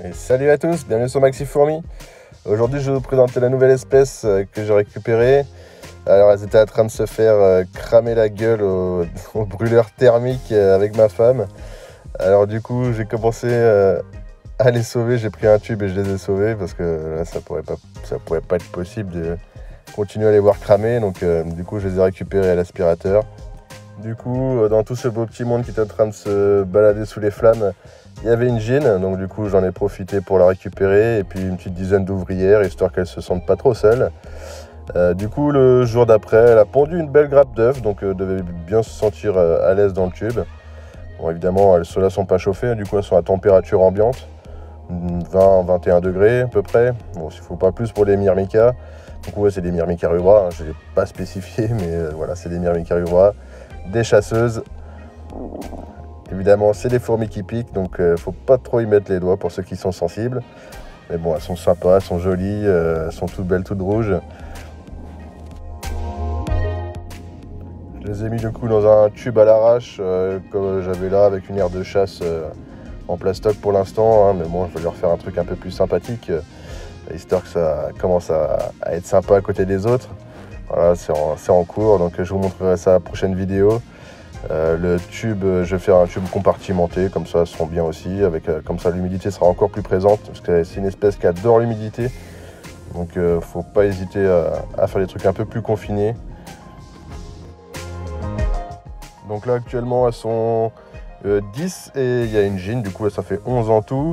Et salut à tous, bienvenue sur Maxi Fourmi. Aujourd'hui je vais vous présenter la nouvelle espèce que j'ai récupérée. Alors elles étaient en train de se faire cramer la gueule au brûleur thermique avec ma femme. Alors du coup j'ai commencé à les sauver, j'ai pris un tube et je les ai sauvés parce que là ça pourrait pas être possible de continuer à les voir cramer. Donc du coup je les ai récupérés à l'aspirateur. Du coup dans tout ce beau petit monde qui était en train de se balader sous les flammes, il y avait une gine, donc du coup j'en ai profité pour la récupérer et puis une petite dizaine d'ouvrières histoire qu'elles se sentent pas trop seules. Du coup le jour d'après elle a pondu une belle grappe d'œufs, donc devait bien se sentir à l'aise dans le tube. Bon évidemment ceux-là sont pas chauffés, du coup elles sont à température ambiante, 20-21 degrés à peu près. Bon s'il faut pas plus pour les myrmicas. Donc ouais c'est des myrmicas rubra, hein, je l'ai pas spécifié mais voilà c'est des myrmicas rubra, des chasseuses. Évidemment, c'est des fourmis qui piquent, donc faut pas trop y mettre les doigts pour ceux qui sont sensibles. Mais bon, elles sont sympas, elles sont jolies, elles sont toutes belles, toutes rouges. Je les ai mis du coup dans un tube à l'arrache, comme j'avais là, avec une aire de chasse en plastoc pour l'instant. Hein, mais bon, je vais leur faire un truc un peu plus sympathique, histoire que ça commence à être sympa à côté des autres. Voilà, c'est en cours, donc je vous montrerai ça à la prochaine vidéo. Le tube, je vais faire un tube compartimenté, comme ça elles seront bien aussi, comme ça l'humidité sera encore plus présente, parce que c'est une espèce qui adore l'humidité, donc faut pas hésiter à faire des trucs un peu plus confinés. Donc là actuellement elles sont 10 et il y a une gine, du coup ça fait 11 en tout.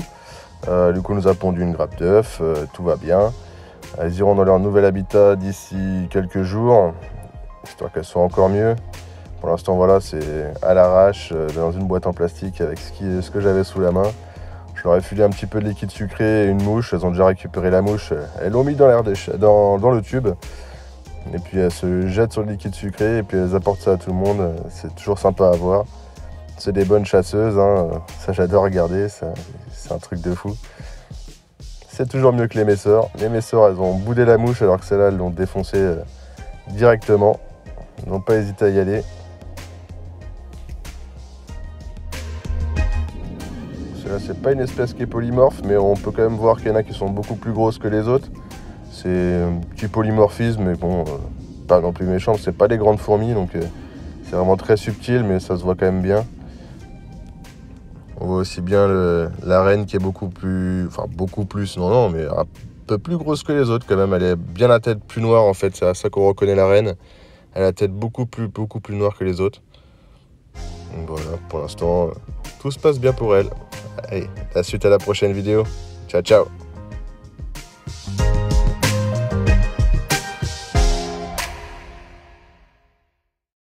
Du coup on nous a pondu une grappe d'œufs, tout va bien. Elles iront dans leur nouvel habitat d'ici quelques jours, histoire qu'elles soient encore mieux. Pour l'instant, voilà, c'est à l'arrache, dans une boîte en plastique avec ce que j'avais sous la main. Je leur ai filé un petit peu de liquide sucré et une mouche. Elles ont déjà récupéré la mouche. Elles l'ont mis dans le tube. Et puis elles se jettent sur le liquide sucré et puis elles apportent ça à tout le monde. C'est toujours sympa à voir. C'est des bonnes chasseuses, hein. Ça j'adore regarder, c'est un truc de fou. C'est toujours mieux que les messors. Les messors, elles ont boudé la mouche alors que celles-là, elles l'ont défoncée directement. Elles n'ont pas hésité à y aller. Là, c'est pas une espèce qui est polymorphe, mais on peut quand même voir qu'il y en a qui sont beaucoup plus grosses que les autres. C'est un petit polymorphisme, mais bon, pas non plus méchant. C'est pas des grandes fourmis, donc c'est vraiment très subtil, mais ça se voit quand même bien. On voit aussi bien la reine qui est beaucoup plus, non, mais un peu plus grosse que les autres quand même. Elle est bien la tête plus noire en fait, c'est à ça qu'on reconnaît la reine. Elle a la tête beaucoup plus noire que les autres. Donc voilà, pour l'instant, tout se passe bien pour elle. Allez, la suite à la prochaine vidéo. Ciao, ciao.